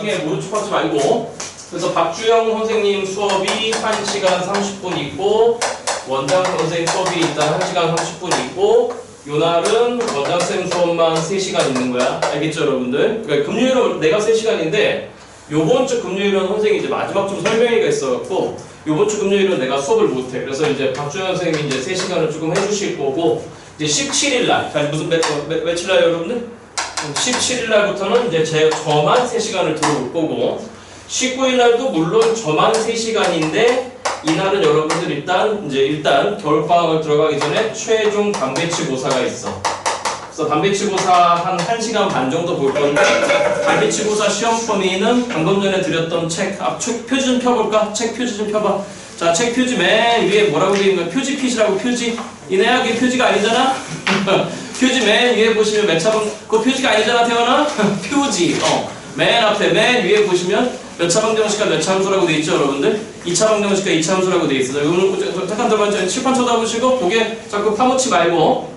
나중에 모른 척하지 말고. 그래서 박주영 선생님 수업이 1시간 30분 있고 원장 선생님 수업이 일단 1시간 30분 있고 요 날은 원장쌤 수업만 3시간 있는 거야. 알겠죠 여러분들? 그러니까 금요일은 내가 3시간인데 요번 주 금요일은 선생님이 이제 마지막 좀 설명회가 있어갖고 요번 주 금요일은 내가 수업을 못해. 그래서 이제 박주영 선생님이 이제 3시간을 조금 해주실 거고 이제 17일날 자 무슨 며칠날 여러분들? 17일날부터는 이제 저만 3시간을 들어올 거고 19일날도 물론 저만 3시간인데 이날은 여러분들 일단 겨울방학을 들어가기 전에 최종 반배치고사가 있어. 그래서 반배치고사 한 1시간 반 정도 볼 건데 반배치고사 시험 범위는 방금 전에 드렸던 책 표지 좀 펴볼까? 책 표지 좀 펴봐. 자, 책 표지 맨 위에 뭐라고 되어 있는 거야? 표지 핏이라고 표지. 이내야 그게 표지가 아니잖아? 표지 맨 위에 보시면 몇 차방 그거 표지가 아니잖아 태어나? 표지. 맨 앞에 맨 위에 보시면 몇 차 방정식과 몇 차 함수라고 되어 있죠 여러분들? 2차 방정식과 2차 함수라고 되어 있어요. 오늘 잠깐 들어봐요. 칠판 쳐다보시고 고개 자꾸 파묻지 말고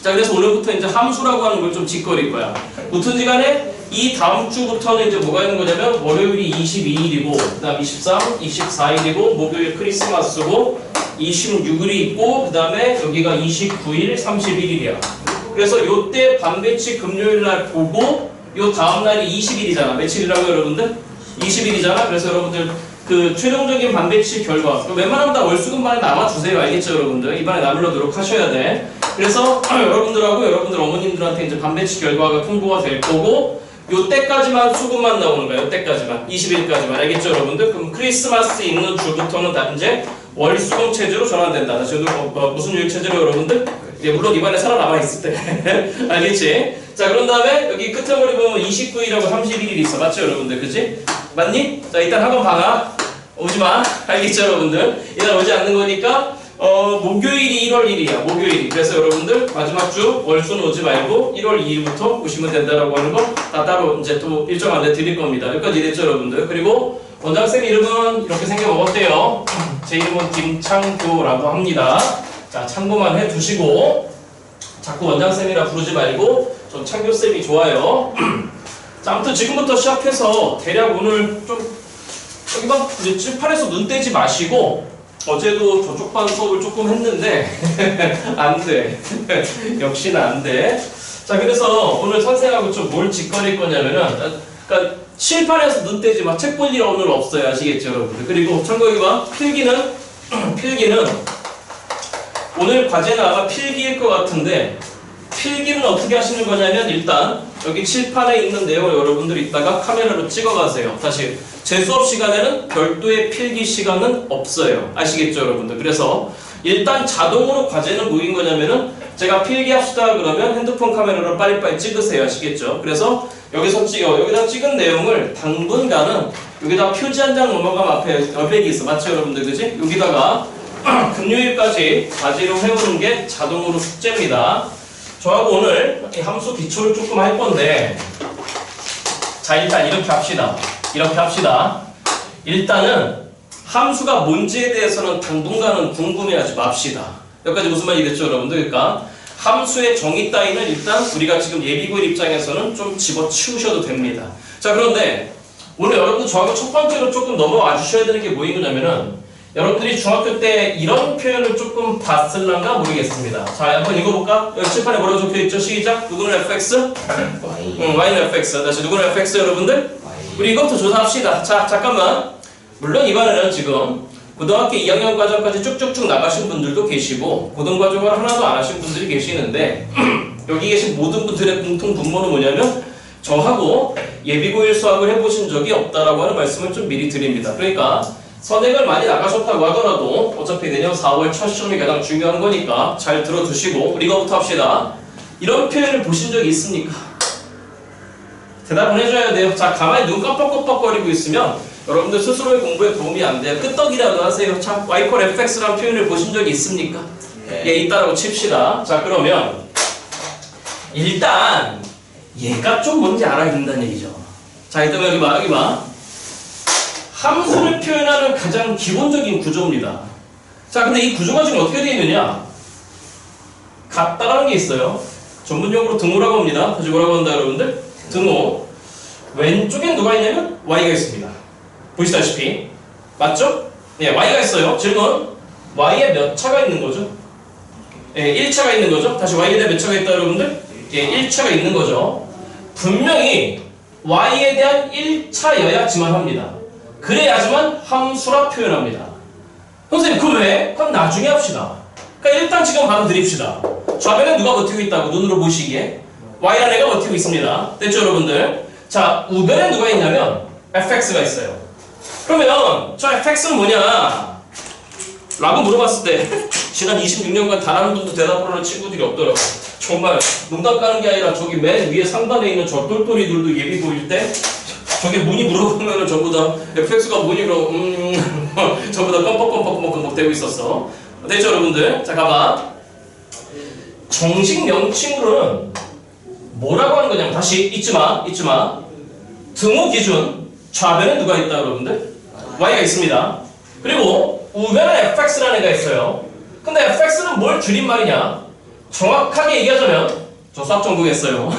자 그래서 오늘부터 이제 함수라고 하는 걸 좀 짓거릴 거야. 무튼지 간에 이 다음 주부터는 이제 뭐가 있는 거냐면 월요일이 22일이고 그 다음 23, 24일이고 목요일 크리스마스고 26일이 있고 그 다음에 여기가 29일, 31일이야. 그래서 요때 반배치 금요일날 보고 요 다음날이 20일이잖아. 며칠이라고 여러분들? 20일이잖아. 그래서 여러분들 그 최종적인 반배치 결과 웬만하면 다 월수금반에 남아주세요. 알겠죠 여러분들? 이반에 남으려도록 하셔야 돼. 그래서 여러분들하고 여러분들 어머님들한테 이제 반배치 결과가 통보가 될 거고 요때까지만 수급만 나오는 거야. 요때까지만 20일까지만 알겠죠 여러분들? 그럼 크리스마스 있는 주부터는 다 이제 월수금 체제로 전환된다. 다시 무슨 유익 체제로 여러분들? 물론 입안에 살아남아 있을 때 알겠지? 자 그런 다음에 여기 끝에 머리 보면 29일하고 31일이 있어. 맞죠 여러분들? 그치? 맞니? 자 일단 학원 방학 오지마. 알겠죠 여러분들? 이날 오지 않는 거니까 목요일이 1월 1일이야. 목요일이. 그래서 여러분들 마지막 주 월수는 오지 말고 1월 2일부터 오시면 된다라고 하는 거 다 따로 이제 또 일정 안내 드릴 겁니다. 여기까지 이랬죠 여러분들? 그리고 원장쌤 이름은 이렇게 생겨먹었대요. 제 이름은 김창규라고 합니다. 자 참고만 해두시고 자꾸 원장쌤이라 부르지 말고 좀 창규쌤이 좋아요. 자 아무튼 지금부터 시작해서 대략 오늘 좀 여기 막 이제 칠판에서 눈 떼지 마시고 어제도 저쪽 반 수업을 조금 했는데 안돼. 역시나 안돼. 자 그래서 오늘 선생님하고 좀 뭘 짓거릴 거냐면은 그러니까 칠판에서 눈 떼지 마. 책 볼 일 오늘 없어요. 아시겠죠 여러분들? 그리고 참고 여기 봐. 필기는 오늘 과제는 아마 필기일 것 같은데 필기는 어떻게 하시는 거냐면 일단 여기 칠판에 있는 내용을 여러분들이 이따가 카메라로 찍어가세요. 다시 제 수업 시간에는 별도의 필기 시간은 없어요. 아시겠죠 여러분들? 그래서 일단 자동으로 과제는 뭐인 거냐면은 제가 필기합시다 그러면 핸드폰 카메라로 빨리빨리 찍으세요. 아시겠죠? 그래서 여기서 여기다 찍은 내용을 당분간은 여기다 표지 한 장 넘어가면 앞에 열백이 있어. 맞죠 여러분들? 그지? 여기다가 금요일까지 과제로 해오는 게 자동으로 숙제입니다. 저하고 오늘 이 함수 기초를 조금 할 건데 자 일단 이렇게 합시다. 일단은 함수가 뭔지에 대해서는 당분간은 궁금해하지 맙시다. 여기까지 무슨 말이겠죠 여러분들? 그러니까 함수의 정의 따위는 일단 우리가 지금 예비고일 입장에서는 좀 집어치우셔도 됩니다. 자 그런데 오늘 여러분들 저하고 첫 번째로 조금 넘어와 주셔야 되는 게 뭐인 거냐면은 여러분들이 중학교 때 이런 표현을 조금 봤을란가 모르겠습니다. 자 한번 읽어볼까? 여기 칠판에 뭐라고 적혀있죠? 시작! 누구는 fx? y는 fx. 다시 누구는 fx 여러분들? 우리 이것부터 조사합시다. 자 잠깐만. 물론 이번에는 지금 고등학교 2학년 과정까지 쭉쭉쭉 나가신 분들도 계시고 고등과정을 하나도 안 하신 분들이 계시는데 여기 계신 모든 분들의 공통 분모는 뭐냐면 저하고 예비고일 수학을 해보신 적이 없다라고 하는 말씀을 좀 미리 드립니다. 그러니까 선행을 많이 나가셨다고 하더라도 어차피 내년 4월 첫 시험이 가장 중요한 거니까 잘 들어두시고 우리 이거부터 합시다. 이런 표현을 보신 적이 있습니까? 대답을 해줘야 돼요. 자 가만히 눈 깜빡깜빡거리고 있으면 여러분들 스스로의 공부에 도움이 안 돼요. 끄떡이라도 하세요. 자, y = fx라는 표현을 보신 적이 있습니까? 예, 있다라고 칩시다. 자, 그러면 일단 얘가 좀 뭔지 알아야 된다는 얘기죠. 자, 일단 여기 봐. 함수를 표현하는 가장 기본적인 구조입니다. 자, 근데 이 구조가 지금 어떻게 되어 있느냐? 같다라는 게 있어요. 전문용어로 등호라고 합니다. 다시 뭐라고 한다, 여러분들? 등호. 왼쪽엔 누가 있냐면 y가 있습니다. 보시다시피 맞죠? 예, y가 있어요. 질문 y에 몇 차가 있는 거죠? 예, 1차가 있는 거죠? 다시 y에 대해 몇 차가 있다 여러분들? 예, 1차가 있는 거죠. 분명히 y에 대한 1차여야지만 합니다. 그래야지만 함수라 표현합니다. 선생님 그 왜? 그럼 나중에 합시다. 그러니까 일단 지금 바로 드립시다. 좌변에 누가 버티고 있다고 눈으로 보시기에 y라는 애가 버티고 있습니다. 됐죠 여러분들? 자, 우변에 누가 있냐면 fx가 있어요. 그러면 저 fx는 뭐냐? 라고 물어봤을 때 지난 26년간 단 한 번도 대답하는 친구들이 없더라고. 정말 농담 까는 게 아니라 저기 맨 위에 상단에 있는 저 똘똘이들도 예비 보일 때 저게 뭐니 물어보면은 전부 다 fx가 뭐니 그러고 전부 다 껌뻑껌뻑껌뻑 되고 있었어. 됐죠 여러분들? 자 가봐. 정식 명칭으로는 뭐라고 하는 거냐면 다시 잊지마 등호 기준 좌변에 누가 있다 여러분들? y가 있습니다. 그리고 우변에 fx라는 애가 있어요. 근데 fx는 뭘 줄임말이냐? 정확하게 얘기하자면 저 수학 전공했어요.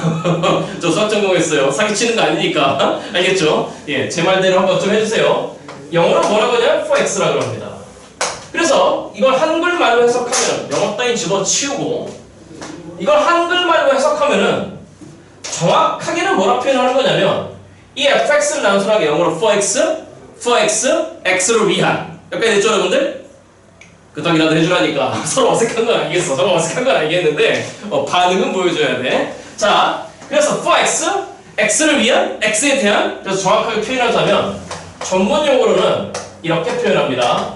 저 수학 전공했어요. 사기치는 거 아니니까. 알겠죠? 예, 제 말대로 한번 좀 해주세요. 영어로 뭐라고 하냐면 for x라고 합니다. 그래서 이걸 한글말로 해석하면 영어 따윈 집어치우고 이걸 한글말로 해석하면은 정확하게는 뭐라 표현하는 거냐면 이 fx를 단순하게 영어로 for x, x를 위한 여기까지 됐죠 여러분들? 끄덕이라도 해주라니까. 서로 어색한 건 알겠어. 서로 어색한 건 알겠는데 반응은 보여줘야 돼. 자, 그래서 for x, x를 위한, x에 대한 그래서 정확하게 표현하자면 전문 용어로는 이렇게 표현합니다.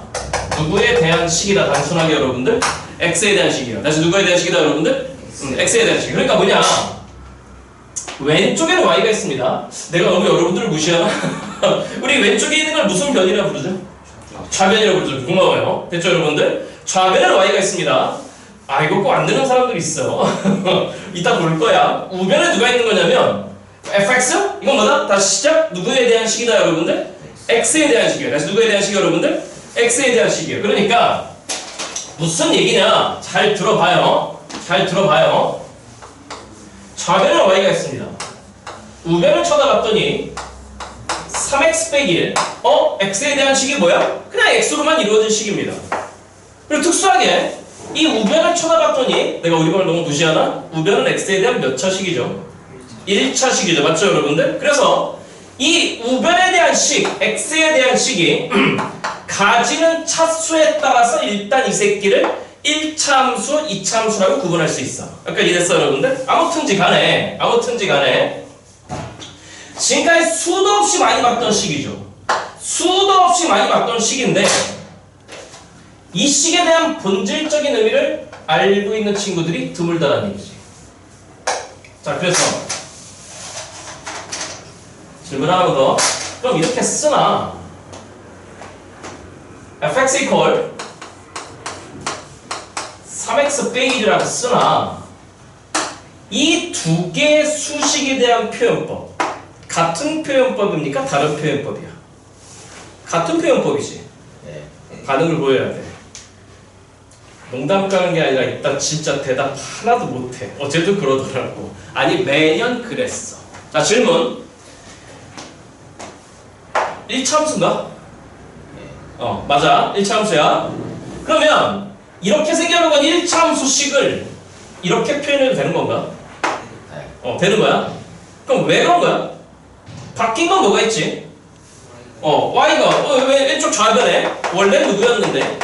누구에 대한 식이다. 단순하게 여러분들 x에 대한 식이에요. 다시 누구에 대한 식이다 여러분들? x에 대한 식. 그러니까 뭐냐? 왼쪽에는 y가 있습니다. 내가 너무 여러분들을 무시하나? 우리 왼쪽에 있는 걸 무슨 변이라 부르죠? 좌변이라고 부르죠. 고마워요. 됐죠 여러분들? 좌변에는 y가 있습니다. 아 이거 꼭 안 되는 사람들이 있어. 이따 볼 거야. 우변에 누가 있는 거냐면 fx? 이건 뭐다? 다시 시작. 누구에 대한 식이다 여러분들? x에 대한 식이에요. 다시 누구에 대한 식이에요 여러분들? x에 대한 식이에요. 그러니까 무슨 얘기냐? 잘 들어봐요. 잘 들어봐요. 좌변에는 y가 있습니다. 우변을 쳐다봤더니 3x 빼기 1 x에 대한 식이 뭐야? 그냥 x로만 이루어진 식입니다. 그리고 특수하게 이 우변을 쳐다봤더니 내가 우리 반을 너무 무시하나? 우변은 x에 대한 몇 차식이죠? 1차식이죠. 맞죠 여러분들? 그래서 이 우변에 대한 식, x에 대한 식이 가지는 차수에 따라서 일단 이 새끼를 1차 함수, 2차 함수라고 구분할 수 있어. 아까 이랬어 여러분들? 아무튼지 간에 지금까지 수도 없이 많이 봤던 식이죠. 수도 없이 많이 봤던 식인데 이 식에 대한 본질적인 의미를 알고 있는 친구들이 드물다라는 얘기지. 자, 그래서 질문 하나 더. 그럼 이렇게 쓰나? fx equal 3x 빼기 1이라고 쓰나? 이 두 개의 수식에 대한 표현법 같은 표현법입니까? 다른 표현법이야? 같은 표현법이지. 반응을 보여야 돼. 농담 까는 게 아니라 일단 진짜 대답 하나도 못해. 어제도 그러더라고. 아니 매년 그랬어. 자 질문 1차 함수인가? 맞아 1차 함수야. 그러면 이렇게 생겨놓은 1차 함수식을 이렇게 표현해도 되는 건가? 되는 거야? 그럼 왜 그런 거야? 바뀐 건 뭐가 있지? y가 왜 왼쪽 좌변에 원래는 누구였는데?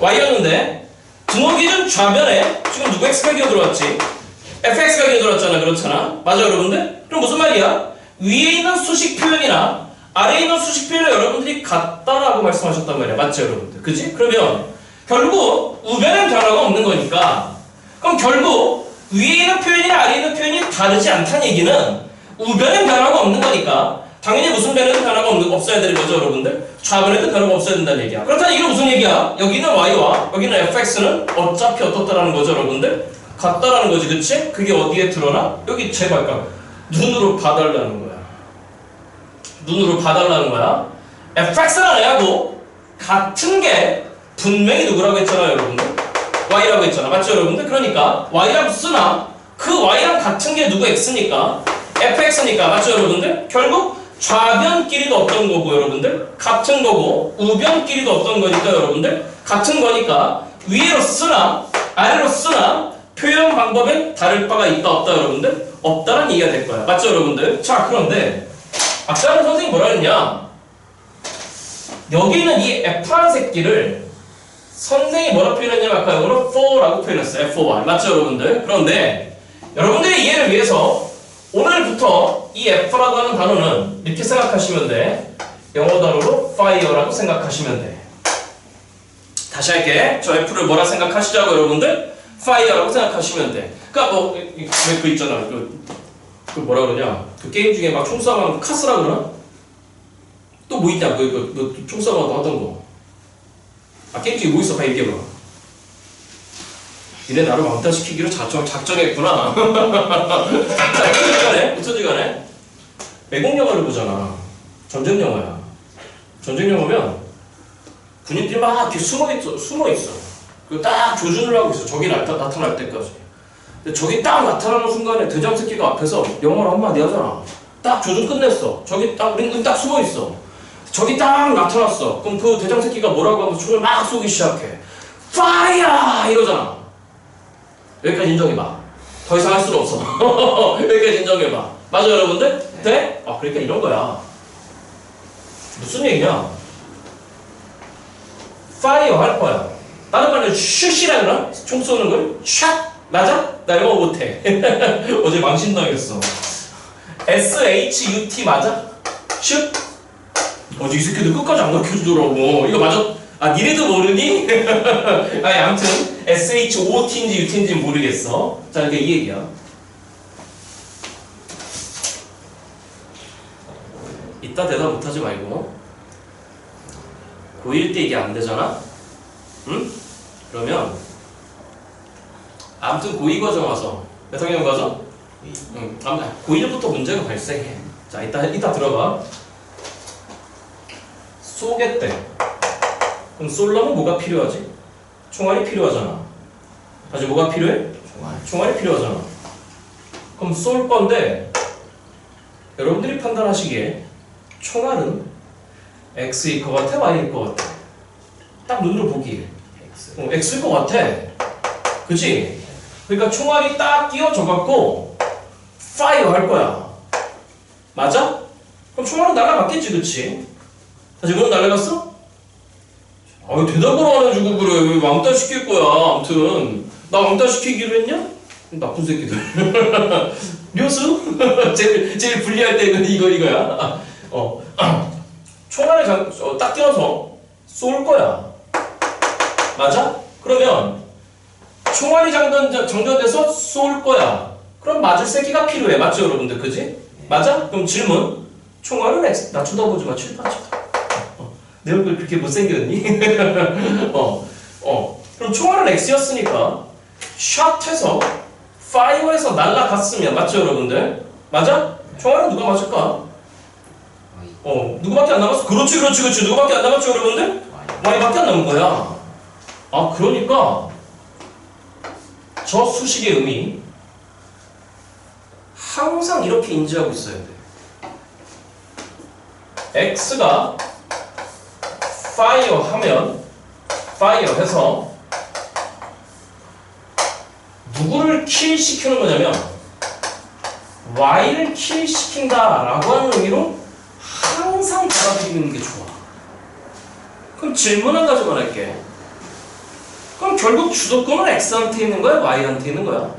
y였는데 등호 기준 좌변에 지금 누구 x가 기어 들어왔지? fx가 기어 들어왔잖아. 그렇잖아. 맞아 여러분들? 그럼 무슨 말이야? 위에 있는 수식 표현이나 아래에 있는 수식 표현을 여러분들이 같다라고 말씀하셨단 말이야. 맞죠 여러분들? 그지? 그러면 결국 우변엔 변화가 없는 거니까 그럼 결국 위에 있는 표현이나 아래에 있는 표현이 다르지 않다는 얘기는 우변엔 변화가 없는 거니까 당연히 무슨 변에도 변화가 없어야 되는 거죠 여러분들? 좌변에도 변화가 없어야 된다는 얘기야. 그렇다면 이게 무슨 얘기야? 여기는 y와 여기는 fx는 어차피 어떻다라는 거죠 여러분들? 같다라는 거지. 그치? 그게 어디에 드러나? 여기 제발 눈으로 봐달라는 거야. 눈으로 봐달라는 거야. fx라는 애하고 같은 게 분명히 누구라고 했잖아요 여러분들? y라고 했잖아. 맞죠 여러분들? 그러니까 y라고 쓰나 그 y랑 같은 게 누구 x니까 fx니까. 맞죠 여러분들? 결국 좌변끼리도 어떤 거고 여러분들? 같은 거고 우변끼리도 어떤 거니까 여러분들? 같은 거니까 위로 쓰나 아래로 쓰나 표현 방법엔 다를 바가 있다 없다 여러분들? 없다라는 얘기가 될 거야. 맞죠 여러분들? 자 그런데 아까는 선생님이 뭐라 했냐? 여기 있는 이 F라는 새끼를 선생님이 뭐라 표현했냐면 아까 영어로 for라고 표현했어요. F4Y. 맞죠 여러분들? 그런데 여러분들의 이해를 위해서 오늘부터 이 F라고 하는 단어는 이렇게 생각하시면 돼. 영어 단어로 fire라고 생각하시면 돼. 다시 할게. 저 F를 뭐라 생각하시자고 여러분들? fire라고 생각하시면 돼. 그니까 뭐 그 있잖아. 그 뭐라 그러냐? 그 게임 중에 막 총 쏴가면 카스라 그러나? 또 뭐 있냐? 총 쏴가면 하던 거. 아 게임 중에 뭐 있어? 빨리 얘기해봐. 니네 나를 왕따시키기로 작정했구나. 자, 부터지간에 외국 영화를 보잖아. 전쟁 영화야. 전쟁 영화면 군인들이 막 이렇게 숨어 있어. 그리고 딱 조준을 하고 있어. 적이 나타날 때까지. 근데 적이 딱 나타나는 순간에 대장 새끼가 앞에서 영어를 한마디 하잖아. 딱 조준 끝냈어. 우리는 딱 숨어 있어. 적이 딱 나타났어. 그럼 그 대장 새끼가 뭐라고 하면서 총을 막 쏘기 시작해. 파이어! 이러잖아. 여기까지 인정해봐. 더 이상 할 수는 없어. 여기까지 인정해봐. 맞아 여러분들? 돼? 아 그러니까 이런 거야. 무슨 얘기냐? 파이어 할 거야. 다른 말로 슛이라 그러나? 총 쏘는 걸? 샷! 맞아? 나 영어 못해. 어제 망신당했어. SHUT 맞아? 슛? 어제 이 새끼들 끝까지 안 가르쳐주더라고. 이거 맞아? 아 니네도 모르니? 아니 아무튼 SHOT인지 UT인지 모르겠어. 자 이게 이 얘기야. 이따 대답 못하지 말고 고1 때 이게 안 되잖아? 응? 그러면 아무튼 고2 과정 와서 몇 학년 과정? 응. 아무튼 고1부터 문제가 발생해. 자 이따 들어봐. 쏘겠대. 그럼 쏠려면 뭐가 필요하지? 총알이 필요하잖아. 아직 뭐가 필요해? 총알이 필요하잖아. 그럼 쏠 건데 여러분들이 판단하시기에 총알은 X일 것 같아? Y일 것 같아? 딱 눈으로 보기에 X일 것 같아. 그치? 그러니까 총알이 딱 끼워져갖고 파이어 할 거야. 맞아? 그럼 총알은 날아갔겠지 그치? 지금은 날아갔어? 아유 대답을 안 해주고 그래. 왜 왕따 시킬 거야. 아무튼 나 왕따 시키기로 했냐? 나쁜 새끼들. 류수? 제일 불리할 때는 이거야. 총알을 딱 끼워서 쏠 거야. 맞아? 그러면 총알이 장전돼서 쏠 거야. 그럼 맞을 새끼가 필요해. 맞죠 여러분들? 그지? 맞아? 그럼 질문. 총알은 X. 나 쳐다보지 마. 칠판 쳐다. 내 얼굴 그렇게 못생겼니? 그럼 총알은 X였으니까 샷해서 파이어에서 날아갔으면 맞죠 여러분들? 맞아? 총알은 누가 맞을까? 누구밖에 안 남았어? 그렇지 누구밖에 안 남았죠 여러분들? Y밖에 안 남은 거야. 아 그러니까 저 수식의 의미 항상 이렇게 인지하고 있어야 돼. X가 파이어 하면 파이어 해서 누구를 킬시키는 거냐면 Y를 킬시킨다 라고 하는 의미로 항상 받아들이는 게 좋아. 그럼 질문 한 가지만 할게. 그럼 결국 주도권은 X한테 있는 거야? Y한테 있는 거야?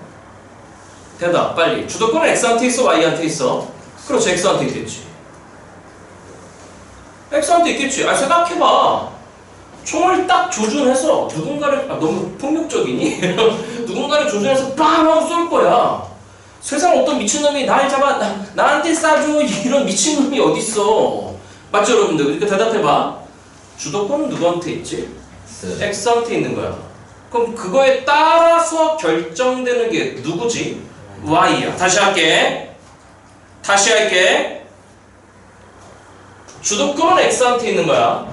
대답 빨리. 주도권은 X한테 있어? Y한테 있어? 그렇지 X한테 있겠지. X한테 있겠지. 생각해봐. 총을 딱 조준해서 누군가를 너무 폭력적이니? 누군가를 조준해서 빵 하고 쏠 거야. 세상 어떤 미친놈이 날 잡아 나한테 쏴줘 이런 미친놈이 어딨어. 맞죠 여러분들? 그러니까 대답해봐. 주도권은 누구한테 있지? X한테 있는 거야. 그럼 그거에 따라서 결정되는 게 누구지? Y야. 다시 할게. 주도권은 X한테 있는 거야.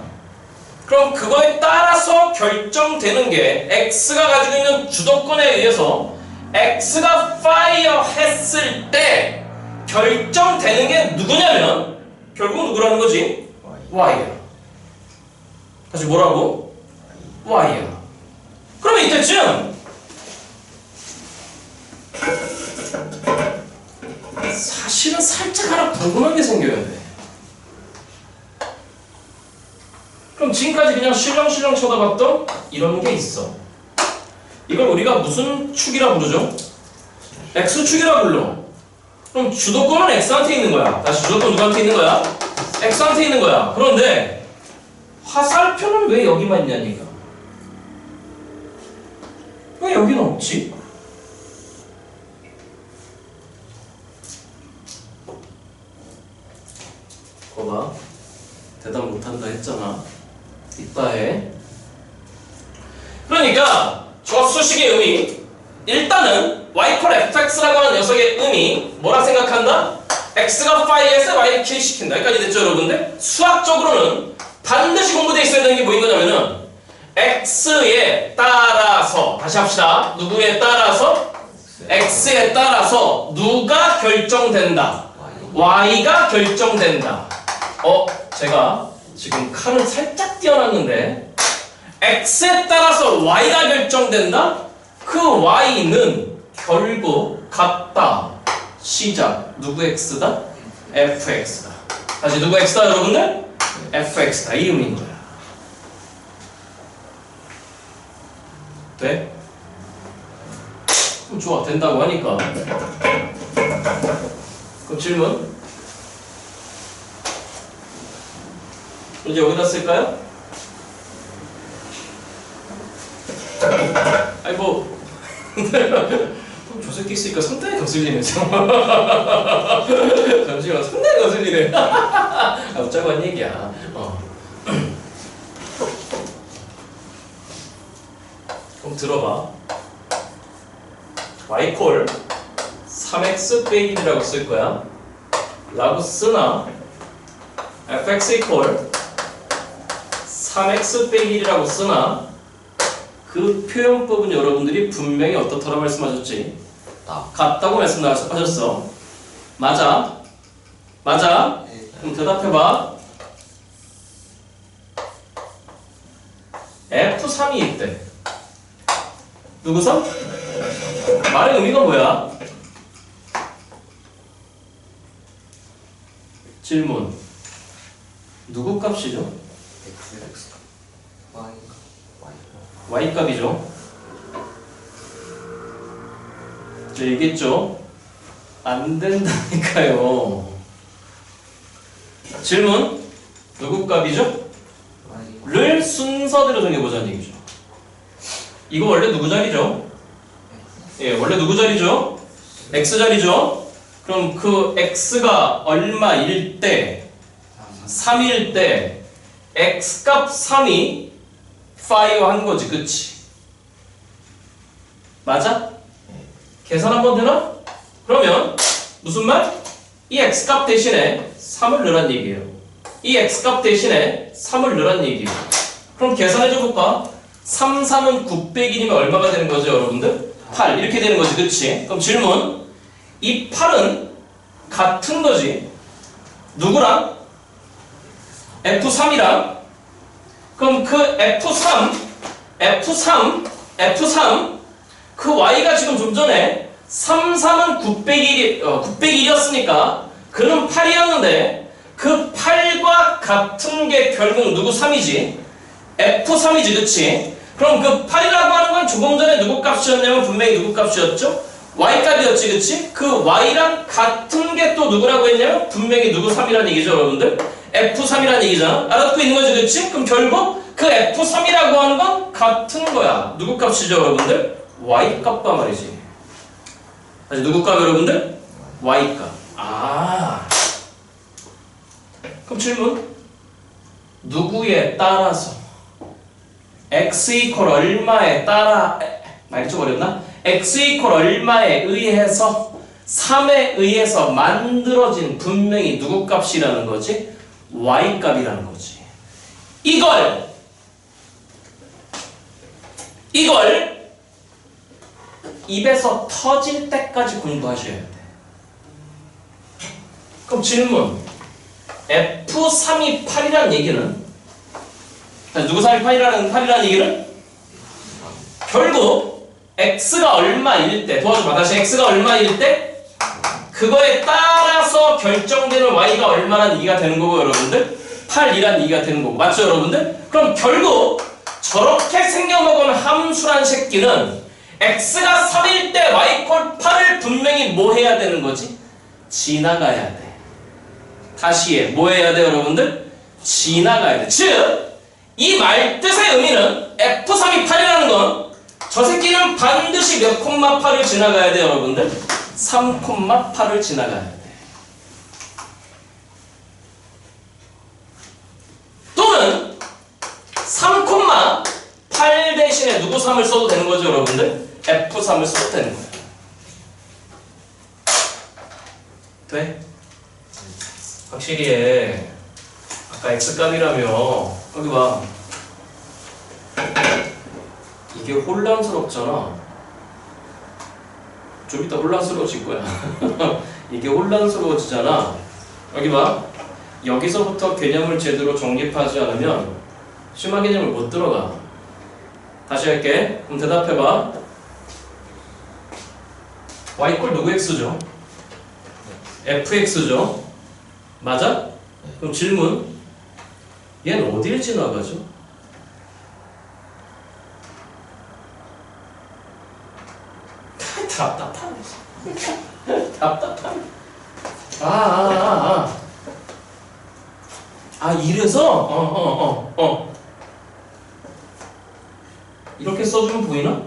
그럼 그거에 따라서 결정되는 게 X가 가지고 있는 주도권에 의해서 X가 파이어 했을 때 결정되는 게 누구냐면 결국은 누구라는 거지? y야. 다시 뭐라고? y야. 그러면 이때쯤 사실은 살짝 하나 궁금한 게 생겨야 돼. 그럼 지금까지 그냥 실렁실렁 쳐다봤던 이런 게 있어. 이걸 우리가 무슨 축이라 부르죠? x축이라 불러. 그럼 주도권은 x한테 있는 거야. 다시 주도권 누구한테 있는 거야? x한테 있는 거야. 그런데 화살표는 왜 여기만 있냐니까. 왜 여기는 없지? 거봐. 대답 못한다 했잖아. 이따 해. 그러니까 저 수식의 의미, 일단은 y 콜 fx라고 하는 녀석의 의미 뭐라 생각한다? x가 phi에서 y를 킬시킨다. 여기까지 됐죠 여러분들? 수학적으로는 반드시 공부되어 있어야 되는 게 뭐인 거냐면은 x에 따라서, 다시 합시다. 누구에 따라서? x에 따라서 누가 결정된다? y가 결정된다. 제가 지금 칼을 살짝 띄어놨는데 x에 따라서 y가 결정된다? 그 y는 결국 같다. 시작. 누구 x다? fx다. 다시 누구 x다 여러분들? fx다. 이 의미인 거야. 돼? 좋아. 된다고 하니까. 그럼 질문? 이제 여기다 쓸까요? 아니 뭐 저 새끼 있으니까 상당히 거슬리네. 잠시만, 상당히 거슬리네. 웃자고 한 얘기야. 그럼 들어봐. y콜 3x 빼기 1이라고 쓸 거야. 라고 쓰나 fx 이퀄 3x 빼기 1이라고 쓰나 그 표현법은 여러분들이 분명히 어떻더라 말씀하셨지? 같다고 말씀하셨어. 맞아? 맞아? 그럼 대답해봐. F3이 있대. 누구 섬? 말의 의미가 뭐야? 질문. 누구 값이죠? y 값이죠. 저 얘기했죠? 안 된다니까요. 질문. 누구 값이죠? 를 순서대로 정해보자는 얘기죠. 이거 원래 누구 자리죠? 예, 원래 누구 자리죠? x 자리죠? 그럼 그 x가 얼마일 때 3일 때 x값 3이 파이어 한 거지, 그치? 맞아? 계산 한번 되나? 그러면 무슨 말? 이 x값 대신에 3을 넣으란 얘기예요. 이 x값 대신에 3을 넣으란 얘기예요. 그럼 계산해줘 볼까? 3, 3은 900이면 얼마가 되는 거죠, 여러분들? 8 이렇게 되는 거지, 그치? 그럼 질문. 이 8은 같은 거지. 누구랑? F3이랑. 그럼 그 F3 그 Y가 지금 좀 전에 3, 3은 901이었으니까 그는 8이었는데 그 8과 같은 게 결국 누구 3이지? F3이지, 그치? 그럼 그 8이라고 하는 건 조금 전에 누구 값이었냐면 분명히 누구 값이었죠? Y값이었지, 그치? 그 Y랑 같은 게 또 누구라고 했냐면 분명히 누구 3이라는 얘기죠, 여러분들? F3이라는 얘기잖아? 알아듣고 있는 거지, 그치? 그럼 결국 그 F3이라고 하는 건 같은 거야. 누구 값이죠, 여러분들? Y값과 말이지. 다시 누구 값, 여러분들? Y값. 아. 그럼 질문. 누구에 따라서 x 이퀄 얼마에 따라 말이 좀 어렵나? x 이퀄 얼마에 의해서 3에 의해서 만들어진 분명히 누구 값이라는 거지? y 값이라는 거지. 이걸 입에서 터질 때까지 공부하셔야 돼. 그럼 질문. F3이 8이라는 얘기는, 누구 3이 8이라는 얘기는 결국 x가 얼마일 때, 도와줘봐. 다시 x가 얼마일 때 그거에 따라서 결정되는 y가 얼마라는 얘기가 되는 거고, 여러분들 8이라는 얘기가 되는 거고, 맞죠 여러분들? 그럼 결국 저렇게 생겨먹은 함수란 새끼는 x가 3일 때 y 콜 8을 분명히 뭐 해야 되는 거지? 지나가야 돼. 다시 해. 뭐 해야 돼 여러분들? 지나가야 돼. 즉 이 말뜻의 의미는 F3이 8이라는 건 저 새끼는 반드시 몇 콤마 8을 지나가야 돼 여러분들? 3,8을 지나가야 돼. 또는 3,8 대신에 누구 3을 써도 되는 거죠 여러분들? F3을 써도 되는 거야. 돼? 확실히 해. 아까 X값이라며. 여기 봐. 이게 혼란스럽잖아. 좀 이따 혼란스러워질 거야. 이게 혼란스러워지잖아. 여기 봐. 여기서부터 개념을 제대로 정립하지 않으면 심화 개념을 못 들어가. 다시 할게. 그럼 대답해봐. y 꼴 누구 x죠? fx죠? 맞아? 그럼 질문. 얘는 어디를 지나가죠? 답답하네. 답답하네. 이래서? 이렇게 써주면 보이나?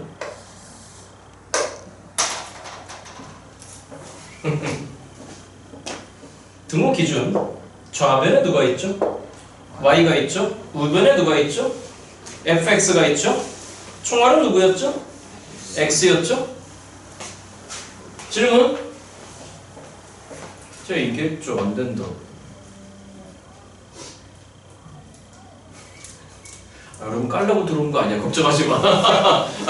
등호 기준. 좌변에 누가 있죠? y가 있죠? 우변에 누가 있죠? fx가 있죠? 총알은 누구였죠? x였죠? 질문? 이게 좀 안 된다. 여러분 깔려고 들어온 거 아니야. 걱정하지 마.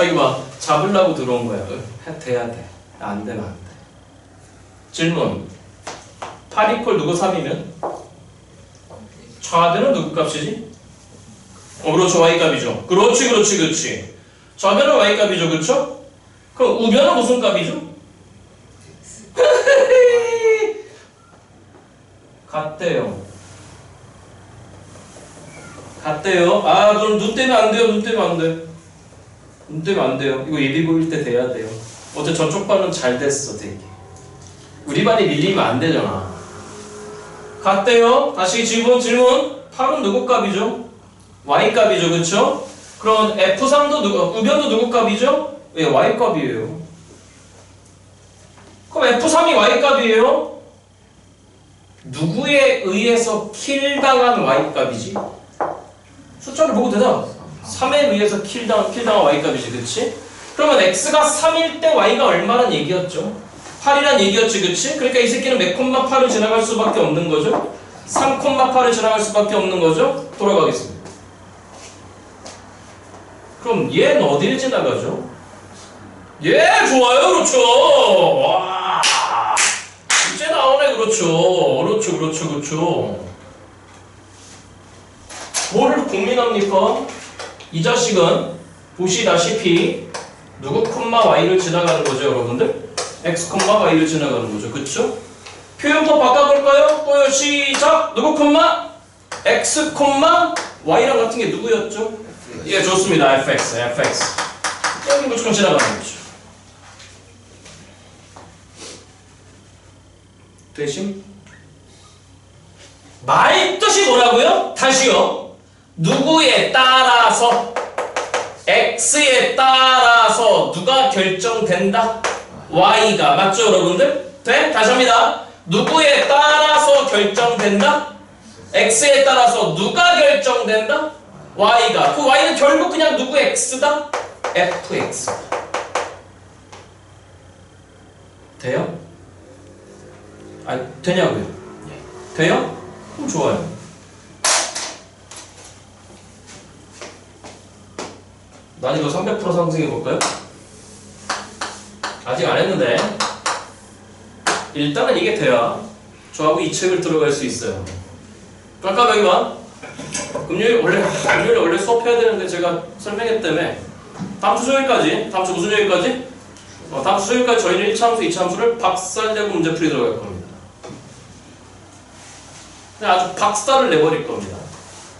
이거 봐. 잡으려고 들어온 거야. 돼야 돼. 안 되면 안 돼. 질문. 8 이퀄 누구 3이면? 좌변은 누구 값이지? 그렇죠. y 값이죠. 그렇지. 좌변은 y 값이죠. 그렇죠? 그럼 우변은 무슨 값이죠? 같대요. 그럼 눈 떼면 안 돼요. 눈 떼면 안 돼요. 이거 예비 보일 때 돼야 돼요. 어째 저쪽 반은 잘 됐어, 되게. 우리 반이 밀리면 안 되잖아. 같대요. 다시 질문. 8은 누구 값이죠? y 값이죠. 그쵸? 그럼 F3도 우변도 누구 값이죠? 왜 y 값이에요. 그럼 F3이 y 값이에요? 누구에 의해서 킬당한 y 값이지? 숫자를 보고 대답. 3에 의해서 킬당한 y 값이지, 그치? 그러면 x가 3일 때 y가 얼마란 얘기였죠? 8이란 얘기였지, 그치? 그러니까 이 새끼는 몇 콤마 8을 지나갈 수밖에 없는 거죠? 3,8을 지나갈 수밖에 없는 거죠? 돌아가겠습니다. 그럼 얘는 어디를 지나가죠? 좋아요, 그렇죠. 와, 이제 나오네, 그렇죠. 뭘 고민합니까? 이 자식은 보시다시피 누구 콤마 y를 지나가는 거죠, 여러분들? x 콤마 y를 지나가는 거죠, 그쵸? 표현법 바꿔볼까요? 또요, 시작! 누구 콤마? x 콤마 y랑 같은 게 누구였죠? 예, 좋습니다. fx. 여기 무조건 지나가는 거죠. 대신 말뜻이 뭐라고요? 다시요. 누구에 따라서, x에 따라서 누가 결정된다? y가. 맞죠, 여러분들? 돼? 다시 합니다. 누구에 따라서 결정된다? x에 따라서 누가 결정된다? y가. 그 y는 결국 그냥 누구 x다? fx. 돼요? 되냐고요? 돼요? 그럼 좋아요. 난이도 300% 상승해볼까요? 아직 안 했는데 일단은 이게 돼야 저하고 이 책을 들어갈 수 있어요. 잠깐 여기 봐. 금요일에 원래 수업해야 되는데 제가 설명회 때문에 다음 주 수요일까지, 다음 주 무슨 요일까지? 다음 주 수요일까지 저희는 1차함수, 2차함수를 박살내고 문제풀이 들어갈 겁니다. 그냥 아주 박살을 내버릴 겁니다.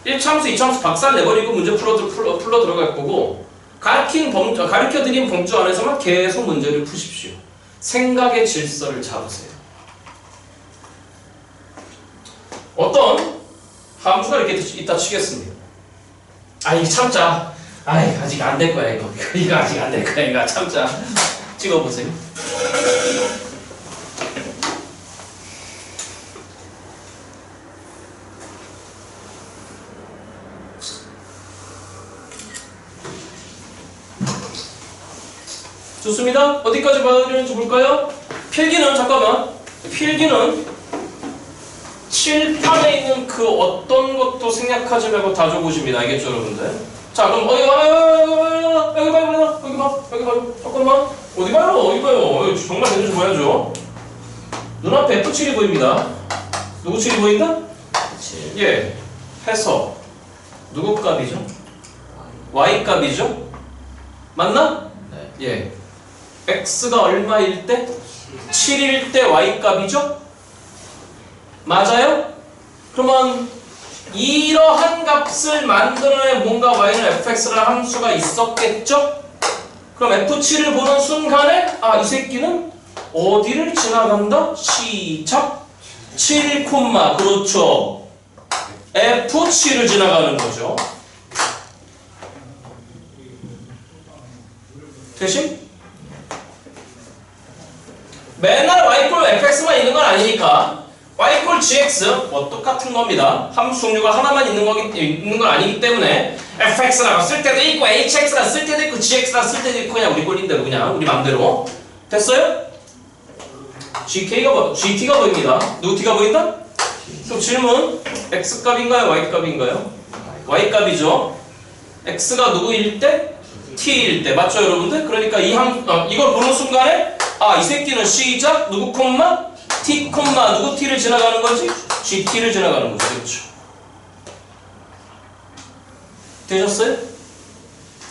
1차함수, 2차함수 박살내버리고 문제 풀러 들어갈 거고, 가르쳐드린 범주 안에서만 계속 문제를 푸십시오. 생각의 질서를 잡으세요. 어떤 함수가 이렇게 있다 치겠습니다. 이거 참자. 아직 안 될 거야, 이거. 이거 아직 안 될 거야, 이거 참자. 찍어보세요. 좋습니다. 어디까지 봐야 되는지 볼까요? 필기는, 잠깐만. 필기는 칠판에 있는 그 어떤 것도 생략하지 말고 다 적으십니다. 알겠죠, 여러분들? 자, 그럼 여기 봐요. 잠깐만. 어디 봐요. 정말 제대로 보여줘. 눈앞에 F7이 보입니다. 누구 7이 보인다? 7. 예. 해서 누구 값이죠? Y 값이죠? 맞나? 네. 예. X가 얼마일 때? 7일 때 Y 값이죠? 맞아요? 그러면 이러한 값을 만들어낸 뭔가 Y는 fx라는 함수가 있었겠죠? 그럼 F7을 보는 순간에 이 새끼는 어디를 지나간다? 시작! 7, 그렇죠. F7을 지나가는 거죠. 되심? 맨날 y fx만 있는 건 아니니까 y gx 똑같은 겁니다. 함수 종류가 하나만 있는 건 아니기 때문에 fx라고 쓸 때도 있고 hx라고 쓸 때도 있고 gx라고 쓸 때도 있고 그냥 우리 꼴린 대로 그냥 우리 맘대로 됐어요? gt가 보입니다. 누구 t가 보인다? 그럼 질문 x 값인가요? y 값인가요? y 값이죠. x가 누구일 때? t일 때 맞죠 여러분들? 그러니까 이걸 보는 순간에 이 새끼는 시작 누구 콤마 t 콤마 누구 t를 지나가는 거지? gt를 지나가는 거죠. 그렇죠. 되셨어요?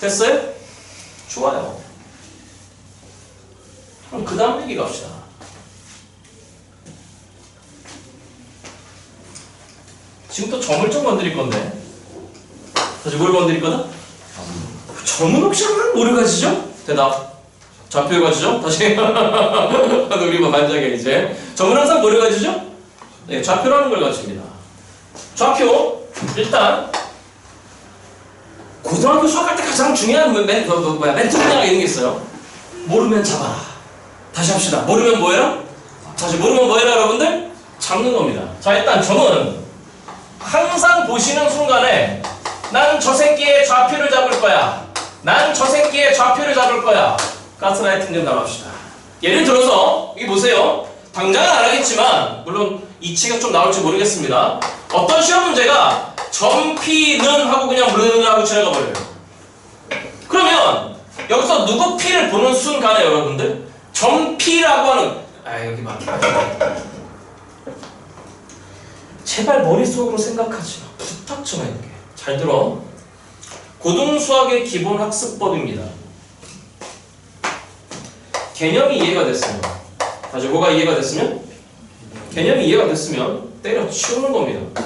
됐어요? 좋아요. 그럼 그 다음 얘기 갑시다. 지금 또 점을 좀 건드릴 건데 다시 뭘 건드릴 거다? 점은 혹시 뭐를 가지죠? 대답. 좌표를 가지죠? 다시. 우리만 만장해 이제. 점은 항상 뭐를 가지죠? 네, 좌표라는 걸 가집니다. 좌표. 일단 고등학교 수학할 때 가장 중요한 멘트 분야가 있는 게 있어요. 모르면 잡아라. 다시 합시다. 모르면 뭐예요? 다시 모르면 뭐예요, 여러분들? 잡는 겁니다. 자, 일단 점은 항상 보시는 순간에 난 저 새끼의 좌표를 잡을 거야. 난 저 새끼의 좌표를 잡을 거야. 가스라이팅 좀 나갑시다. 예를 들어서 여기 보세요. 당장은 안 하겠지만 물론 이치가 좀 나올지 모르겠습니다. 어떤 시험 문제가 점 P는 하고 그냥 르는 하고 지나가 버려요. 그러면 여기서 누구 P를 보는 순간에 여러분들 점 P라고 하는 여기 봐. 제발 머릿속으로 생각하지 마. 부탁 좀 해줄게. 잘 들어. 고등수학의 기본 학습법입니다. 개념이 이해가 됐으면 다시 뭐가 이해가 됐으면? 개념이 이해가 됐으면 때려치우는 겁니다.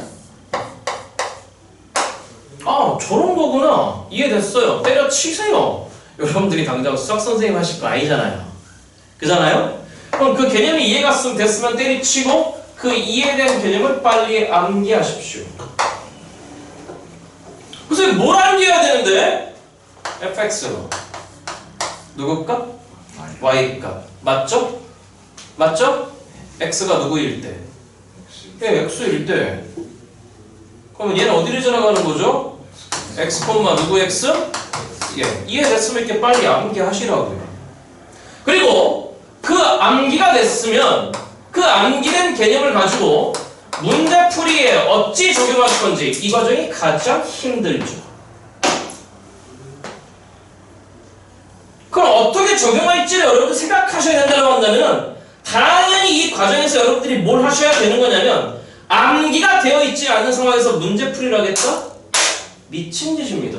저런 거구나. 이해됐어요. 때려치세요. 여러분들이 당장 수학선생님 하실 거 아니잖아요. 그잖아요? 그럼 그 개념이 이해가 됐으면 때려치고 그 이해된 개념을 빨리 암기하십시오. 그래서 뭘 암기해야 되는데? fx 누구 값? y 값. 맞죠? 맞죠? x가 누구일 때? 예, x일 때. 그러면 얘는 어디를 지나가는 거죠? x, 누구 x? 예, 이해됐으면 이렇게 빨리 암기하시라고요. 그리고 그 암기가 됐으면 그 암기된 개념을 가지고 문제풀이에 어찌 적용할 건지 이 과정이 가장 힘들죠. 그럼 어떻게 적용할지를 여러분들 생각하셔야 된다고 한다면 당연히 이 과정에서 여러분들이 뭘 하셔야 되는 거냐면 암기가 되어 있지 않은 상황에서 문제풀이를 하겠다? 미친 짓입니다.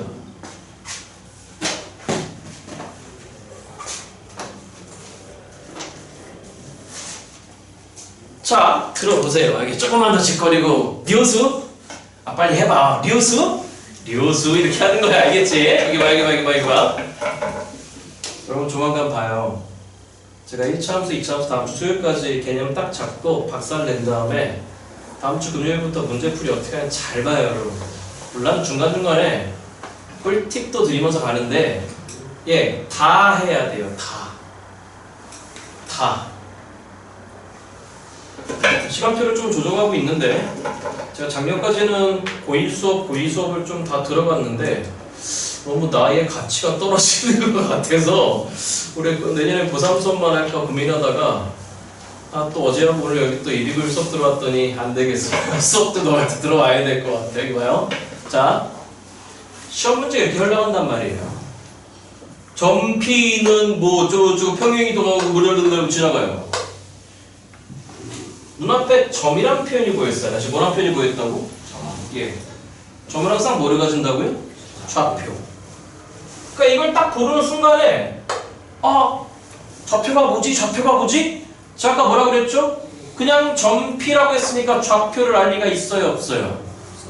자, 들어보세요. 이게 조금만 더 짓거리고 류수? 아, 빨리 해봐. 류수? 류수 이렇게 하는 거야. 알겠지? 여기 봐. 여러분 조만간 봐요. 제가 1차 함수, 2차 함수 다음 주 수요일까지 개념 딱 잡고 박살 낸 다음에 다음 주 금요일부터 문제풀이 어떻게 하는지 잘 봐요, 여러분. 물론 중간중간에 꿀팁도 드리면서 가는데 예, 다 해야 돼요. 다. 시간표를 좀 조정하고 있는데 제가 작년까지는 고1 수업, 고2 수업을 좀 다 들어봤는데 너무 나의 가치가 떨어지는 것 같아서 우리 내년에 고3 수업만 할까 고민하다가 또 어제랑 오늘 여기 또 1, 2글 수업 들어왔더니 안 되겠어. 수업도 너한테 들어와야 될 것 같아. 여기 봐요. 자, 시험 문제 이렇게 흘러간단 말이에요. 점피는 뭐 평행이동하고 무료로 지나가요. 눈앞에 점이란 표현이 보였어요. 다시 뭐란 표현이 보였다고? 예. 점은 항상 뭐를 가진다고요? 좌표. 그러니까 이걸 딱 보는 순간에 좌표가 뭐지? 제가 아까 뭐라 그랬죠? 그냥 점피라고 했으니까 좌표를 알 리가 있어요? 없어요?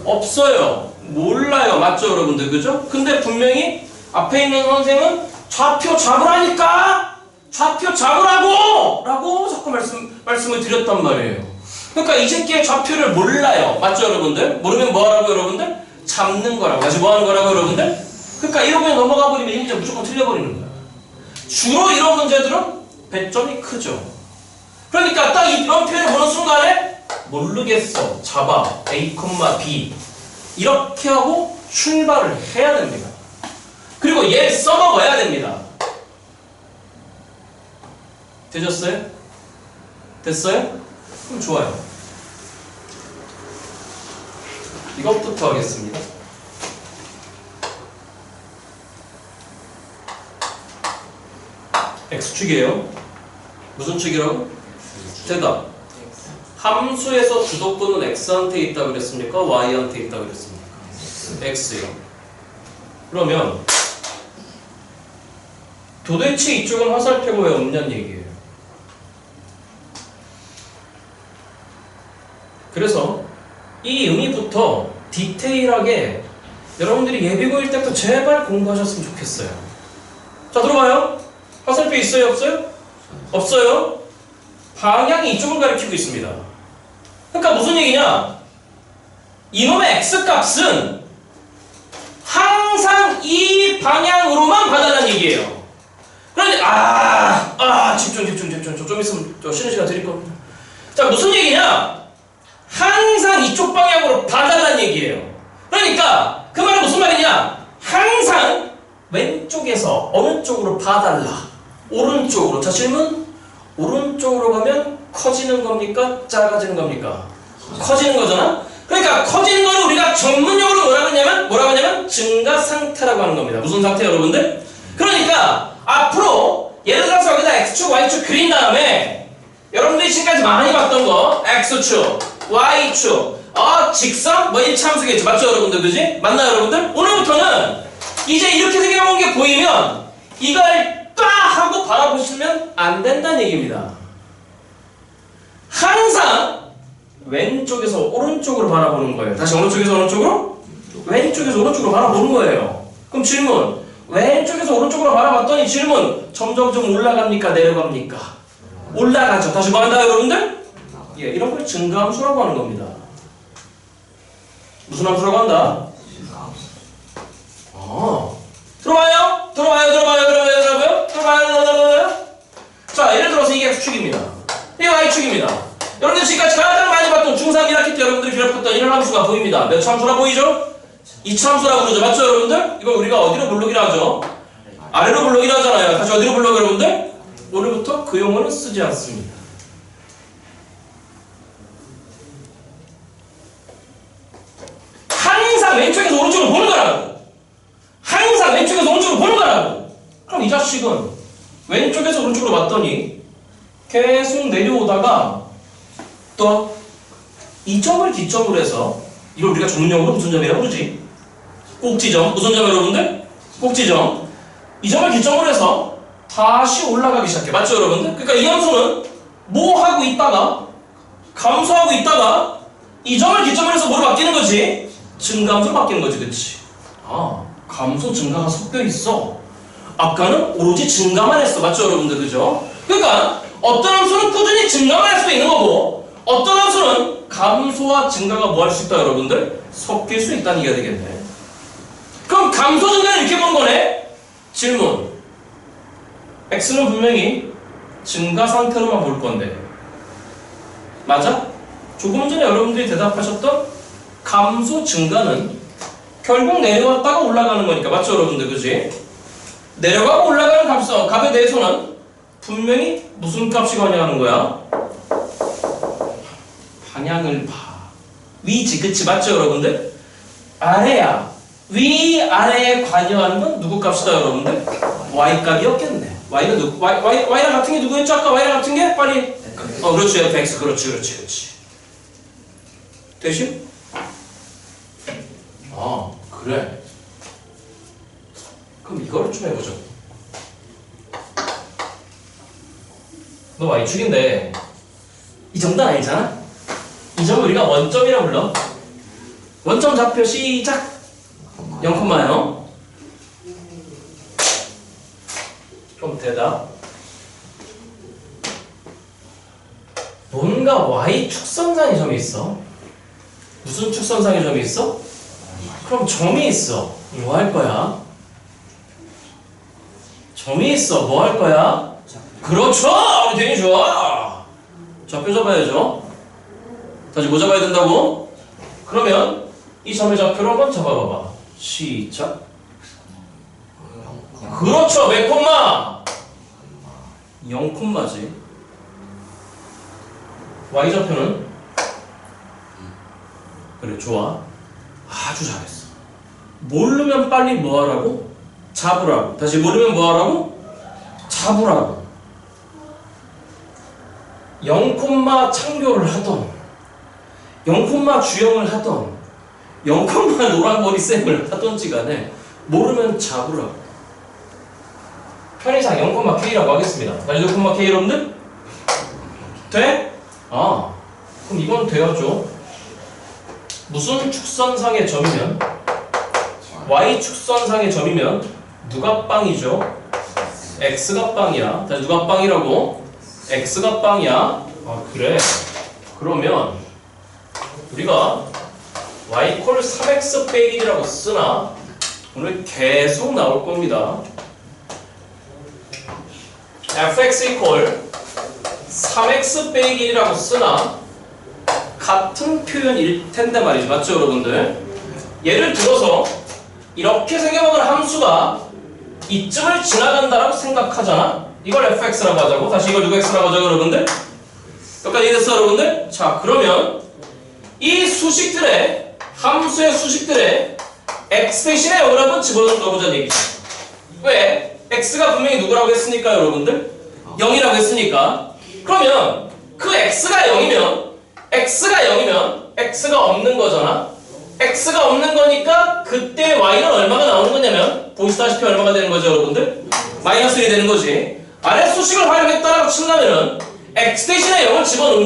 없어요. 몰라요. 맞죠 여러분들? 그죠? 근데 분명히 앞에 있는 선생은 좌표 잡으라니까! 좌표 잡으라고! 라고 자꾸 말씀을 드렸단 말이에요. 그러니까 이 새끼의 좌표를 몰라요. 맞죠 여러분들? 모르면 뭐 하라고 여러분들? 잡는 거라고. 다시 뭐 하는 거라고 여러분들? 그러니까 이런 문제 넘어가 버리면 이 문제 무조건 틀려버리는 거야. 주로 이런 문제들은 배점이 크죠. 그러니까 딱 이런 표현을 보는 순간에 모르겠어. 잡아. A, B 이렇게 하고 출발을 해야 됩니다. 그리고 얘 써먹어야 됩니다. 되셨어요? 됐어요? 그럼 좋아요. 이것부터 하겠습니다. X축이에요. 무슨 축이라고? 대답. 함수에서 주도권은 X한테 있다고 그랬습니까? Y한테 있다고 그랬습니까? X요. 그러면 도대체 이쪽은 화살표가 왜 없냐는 얘기예요. 그래서 이 의미부터 디테일하게 여러분들이 예비고일 때부터 제발 공부하셨으면 좋겠어요. 자, 들어봐요. 화살표 있어요? 없어요? 없어요. 방향이 이쪽을 가리키고 있습니다. 그러니까 무슨 얘기냐? 이놈의 X값은 항상 이 방향으로만 봐달라는 얘기예요. 그런데 집중 좀 있으면 쉬는 시간 드릴 겁니다. 자, 무슨 얘기냐? 항상 이쪽 방향으로 봐달라는 얘기예요. 그러니까 그 말은 무슨 말이냐? 항상 왼쪽에서 어느 쪽으로 봐달라. 오른쪽으로. 자, 질문. 오른쪽으로 가면 커지는 겁니까? 작아지는 겁니까? 커지는 거잖아? 그러니까 커지는 거를 우리가 전문용어로 뭐라고 하냐면 증가 상태라고 하는 겁니다. 무슨 상태 여러분들? 그러니까 앞으로 예를 들어서 여기다 X축, Y축 그린 다음에 여러분들이 지금까지 많이 봤던 거 X축, Y축, 직선, 1차 함수겠죠. 맞죠 여러분들? 그지? 맞나요 여러분들? 오늘부터는 이제 이렇게 생겨본 게 보이면 이걸 빠 하고 바라보시면 안 된다는 얘기입니다. 항상 왼쪽에서 오른쪽으로 바라보는 거예요. 다시 어느 쪽에서 어느 쪽으로? 왼쪽에서 오른쪽으로 바라보는 거예요. 그럼 질문. 왼쪽에서 오른쪽으로 바라봤더니 질문. 점점점 올라갑니까? 내려갑니까? 올라가죠. 다시 뭐 한다 여러분들? 예, 이런 걸 증가함수라고 하는 겁니다. 무슨 함수라고 한다? 들어봐요? 자, 예를 들어서 이게 X축입니다. 이게 Y축입니다. 여러분들 지금까지 가장 많이 봤던 중3 1학기 때 여러분들이 괴롭혔던 이런 함수가 보입니다. 몇 함수라 보이죠? 2차 함수라고 그러죠. 맞죠 여러분들? 이걸 우리가 어디로 블록이라 하죠? 아래로 블록이라 하잖아요. 다시 어디로 블록 여러분들? 오늘부터 그 용어는 쓰지 않습니다. 항상 왼쪽에서 오른쪽으로 보는 거라고. 항상 왼쪽에서 오른쪽으로 보는 거라고. 그럼 이 자식은 왼쪽에서 오른쪽으로 봤더니 계속 내려오다가 또 이 점을 기점으로 해서 이걸 우리가 전문용어로 무슨 점이라고 그러지? 꼭지점. 무슨 점 여러분들? 꼭지점. 이 점을 기점으로 해서 다시 올라가기 시작해. 맞죠 여러분들? 그러니까 이 함수는 뭐 하고 있다가 감소하고 있다가 이 점을 기점으로 해서 뭐로 바뀌는 거지? 증감소로 바뀌는 거지. 그치? 아, 감소 증가가 섞여 있어. 아까는 오로지 증가만 했어. 맞죠 여러분들? 그죠? 그러니까 어떤 함수는 꾸준히 증가만 할 수도 있는 거고 어떤 함수는 감소와 증가가 뭐 할 수 있다 여러분들? 섞일 수 있다는 얘기가 되겠네. 그럼 감소 증가는 이렇게 보는 거네? 질문. x는 분명히 증가 상태로만 볼 건데 맞아? 조금 전에 여러분들이 대답하셨던 감소 증가는 결국 내려왔다가 올라가는 거니까 맞죠 여러분들? 그지? 내려가고 올라가는 값에 대해서는 분명히 무슨 값이 관여하는 거야? 방향을 봐. 위지, 그치? 맞죠 여러분들? 아래야. 위, 아래에 관여하는 건 누구 값이다 여러분들? y값이었겠네. y는 누구? y랑 같은 게 누구였죠? 아까 y랑 같은 게? 빨리. 그렇지. fx. 그렇지. 되시? 그래. 그럼 이거를 좀 해보자. 너 y축인데 이 정도는 아니잖아? 이 점을 우리가 원점이라고 불러. 원점 좌표 시작. 0,0. 그럼 대답. 뭔가 y축선상의 점이 있어. 무슨 축선상의 점이 있어? 그럼 점이 있어. 뭐 할 거야? 점이 있어. 뭐 할 거야? 그렇죠! 우리 되게 좋아! 좌표 잡아야죠. 다시 뭐 잡아야 된다고? 그러면 이 점의 좌표를 한번 잡아봐봐. 시작. 그렇죠. 몇 콤마? 0콤마지. y좌표는? 그래, 좋아. 아주 잘했어. 모르면 빨리 뭐 하라고? 잡으라고. 다시 모르면 뭐 하라고? 잡으라고. 0콤마 창교를 하던 0콤마 주영을 하던 0콤마 노란머리 쌤을 하던지 간에 모르면 잡으라고. 편의상 0콤마 K라고 하겠습니다. 다시 0콤마 K 여러분들? 돼? 그럼 이건 돼야죠. 무슨 축선상의 점이면 Y축선상의 점이면 누가 빵이죠? X가 빵이야. 다시 누가 빵이라고? X가 빵이야. 그래. 그러면 우리가 y 콜 3x 빼기 1이라고 쓰나 오늘 계속 나올 겁니다. fx 이퀄 3x 빼기 1이라고 쓰나 같은 표현일 텐데 말이죠. 맞죠 여러분들? 예를 들어서 이렇게 생겨먹은 함수가 이쯤을 지나간다라고 생각하잖아. 이걸 fx라고 하자고. 다시 이걸 누구 x라고 하자고 여러분들? 여기까지 이해됐어 여러분들? 자 그러면 이 수식들의 함수의 수식들의 x 대신에 여기를 한번 집어넣어보자는 얘기죠. 왜? x가 분명히 누구라고 했으니까 여러분들? 0이라고 했으니까. 그러면 그 x가 0이면 x가 없는 거잖아. x가 없는 거니까 그때 y는 얼마가 나오는 거냐면 보시다시피 얼마가 되는 거죠 여러분들? 마이너스 1이 되는 거지. 아래 수식을 활용했다라고 친다면은 x 대신에 0을 집어넣은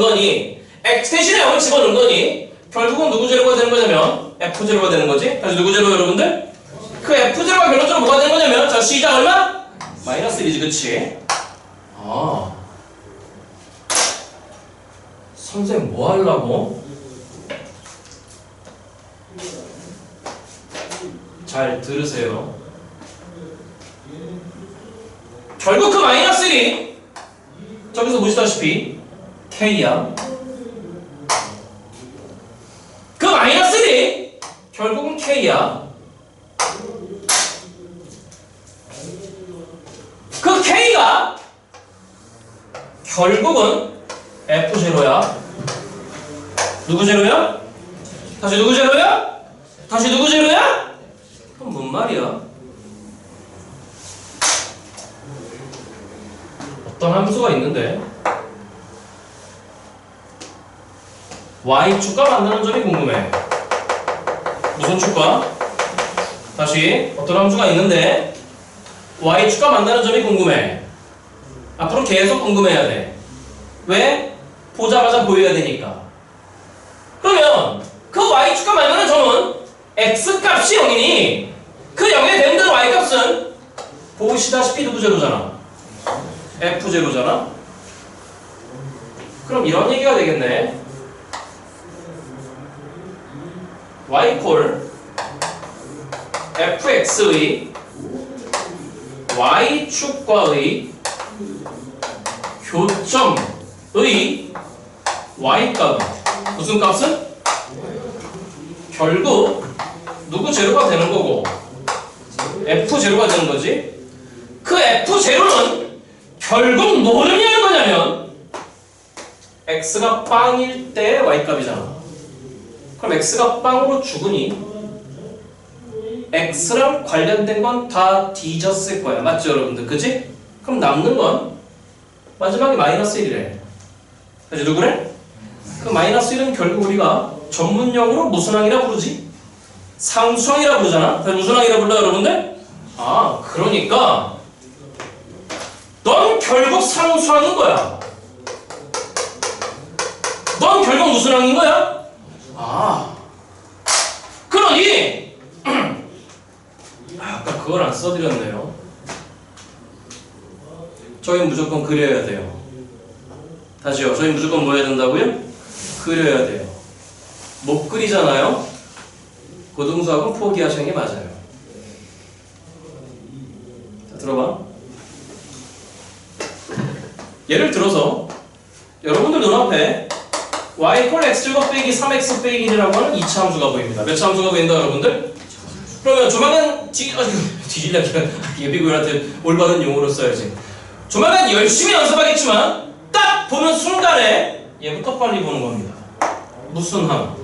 거니 결국은 누구 제로가 되는 거냐면 f 제로가 되는 거지. 다시 누구 제로 여러분들? 그 f 제로가 결론적으로 뭐가 되는 거냐면 자 시작 얼마? 마이너스 1이지 그치? 선생님 뭐 하려고? 잘 들으세요. 결국 그 마이너스 1이 저기서 보시다시피 K야. 그 마이너스 1이 결국은 K야. 그 K가 결국은 F0야. 누구 제로야? 다시 누구 제로야? 다시 누구 제로야? 그럼 뭔 말이야? 어떤 함수가 있는데 y축과 만나는 점이 궁금해. 무슨 축과? 다시 어떤 함수가 있는데 y축과 만나는 점이 궁금해. 앞으로 계속 궁금해야 돼. 왜? 보자마자 보여야 되니까. 그러면 그 y축과 만나는 점은 x값이 0이니 그 0에 대응되는 y값은 보시다시피 누구 제로잖아? f 제로잖아? 그럼 이런 얘기가 되겠네. y 콜 fx의 y축과의 교점의 y값은 무슨 값은? 결국 누구 제로가 되는 거고 f 제로가 되는 거지. 그 f 제로는 결국 뭐를 얘기하는 거냐면 x가 빵일 때 y값이잖아. 그럼 x가 빵으로 죽으니 x랑 관련된 건 다 뒤졌을 거야. 맞죠 여러분들? 그지? 그럼 남는 건 마지막에 마이너스 1이래. 그치 누구래? 그 마이너스 1은 결국 우리가 전문용어로 무슨 항이라 부르지? 상수항이라 부르잖아? 그래서 무슨 항이라 불러 여러분들? 아 그러니까 넌 결국 상수항인 거야. 넌 결국 무슨 항인 거야? 아 그러니 아까 그걸 안 써드렸네요. 저희는 무조건 그려야 돼요. 다시요. 저희 무조건 뭐 해야 된다고요? 그려야 돼요. 못 그리잖아요. 고등수학은 포기하시는 게 맞아요. 자, 들어봐. 예를 들어서 여러분들 눈앞에 y 콜 x제곱 빼기 3x 빼기 1이라고 하는 2차 함수가 보입니다. 몇 차 함수가 보인다 여러분들? 그러면 조만간 뒤질려면 예비고일한테 올바른 용어로 써야지. 조만간 열심히 연습하겠지만 딱 보는 순간에 얘부터 빨리 보는 겁니다. 무슨 함?